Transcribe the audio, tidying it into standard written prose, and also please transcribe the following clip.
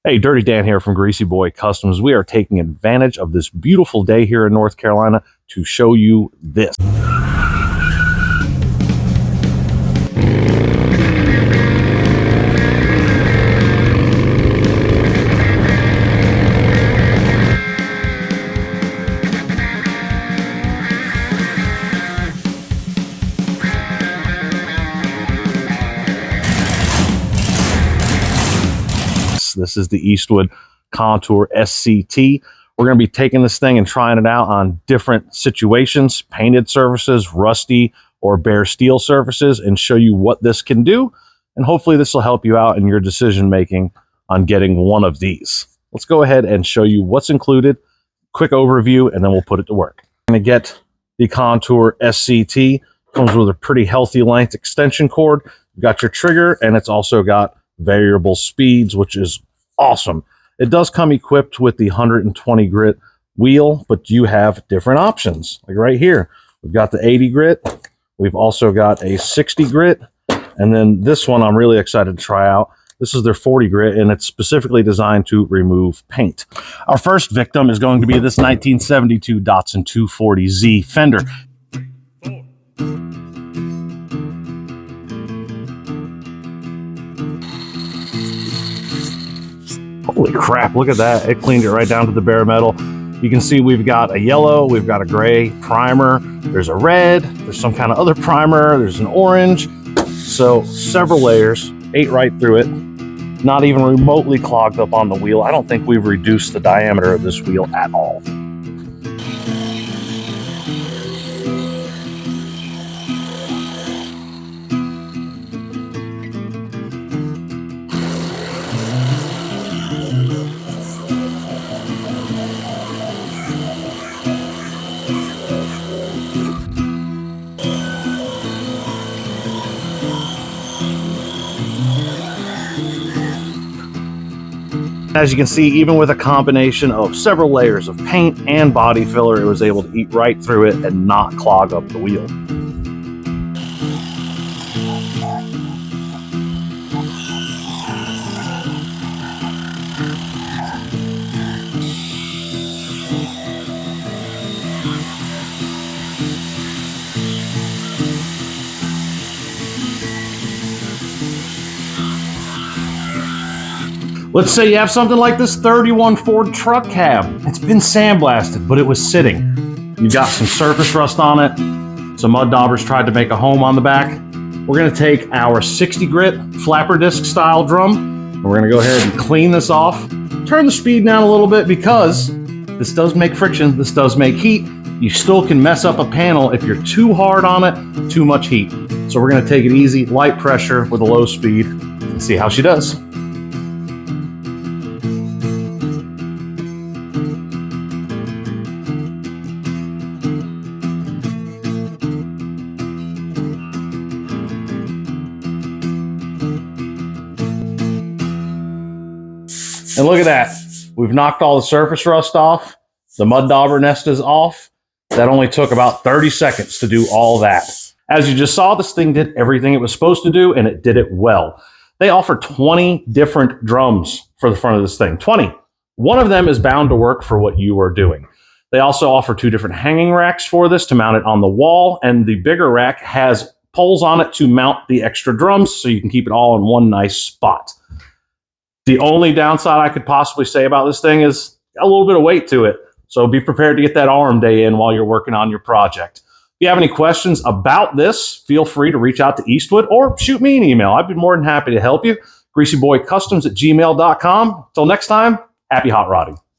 Hey, Dirty Dan here from Greasy Kustoms. We are taking advantage of this beautiful day here in North Carolina to show you this. This is the Eastwood Contour SCT. We're going to be taking this thing and trying it out on different situations, painted surfaces, rusty or bare steel surfaces, and show you what this can do. And hopefully this will help you out in your decision making on getting one of these. Let's go ahead and show you what's included, quick overview, and then we'll put it to work. I'm going to get the Contour SCT. Comes with a pretty healthy length extension cord. You've got your trigger, and it's also got variable speeds, which is awesome. It does come equipped with the 120 grit wheel, but you have different options. Like right here, we've got the 80 grit. We've also got a 60 grit. And then this one I'm really excited to try out. This is their 40 grit, and it's specifically designed to remove paint. Our first victim is going to be this 1972 Datsun 240Z fender. Holy crap, look at that. It cleaned it right down to the bare metal. You can see we've got a yellow, we've got a gray primer, there's a red, there's some kind of other primer, there's an orange. So several layers, ate right through it. Not even remotely clogged up on the wheel. I don't think we've reduced the diameter of this wheel at all. As you can see, even with a combination of several layers of paint and body filler, it was able to eat right through it and not clog up the wheel. Let's say you have something like this 31 Ford truck cab. It's been sandblasted, but it was sitting. You've got some surface rust on it. Some mud daubers tried to make a home on the back. We're gonna take our 60 grit flapper disc style drum, and we're gonna go ahead and clean this off. Turn the speed down a little bit because this does make friction, this does make heat. You still can mess up a panel if you're too hard on it, too much heat. So we're gonna take it easy, light pressure with a low speed, and see how she does. And look at that. We've knocked all the surface rust off. The mud dauber nest is off. That only took about 30 seconds to do all that. As you just saw, this thing did everything it was supposed to do, and it did it well. They offer 20 different drums for the front of this thing. 20. One of them is bound to work for what you are doing. They also offer 2 different hanging racks for this to mount it on the wall, and the bigger rack has poles on it to mount the extra drums so you can keep it all in one nice spot. The only downside I could possibly say about this thing is a little bit of weight to it. So be prepared to get that arm day in while you're working on your project. If you have any questions about this, feel free to reach out to Eastwood or shoot me an email. I'd be more than happy to help you. GreasyBoyCustoms@gmail.com. Until next time, happy hot rodding.